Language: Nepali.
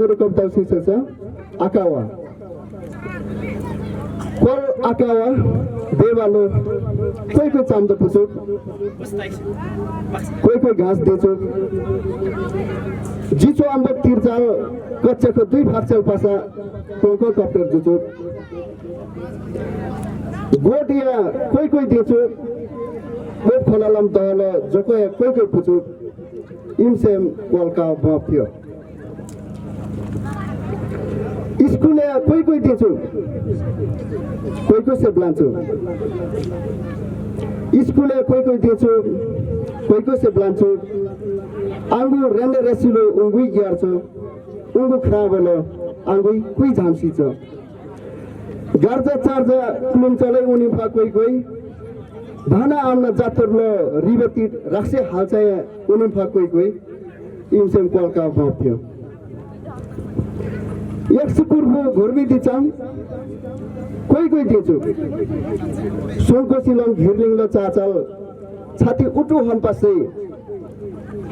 मेरो कविता शीर्षक छ आकावा। कोल आकावा देवालो कोही कोही चाम्दो पुछुक कोही घाँस देचुक जिचो अम्बक तिर्चाल कच्चाको 2 फाक्चल पासा कोको कप्टर जुचुक गोटिया कोही देचुक कोही खोलालम दहल जोको कोही पुछुक इमसेम कोलका बप थियो स्कुले कोही दिन्छु कोही से ब्लान्छु स्कुले कोही दिन्छु कोही से ब्लान्छु आंगु रेन्डे रेसिलो उंगुई ग्यार्छु उंगु खराबलो आंगुई कुई झाम्सी छ गार्जा चार्जा कुलुम चलै उनी फा कोही भाना आम्न जातरलो रिबती राख्से हाल्चाय उनी फा कोही इमसेम कोलका बप थियो एक सुकुरको घुर्मी दिचाम कोही दिन्छु सोनको सिलम घिर्लिङ ल चाचाल छाती उटु हम पासै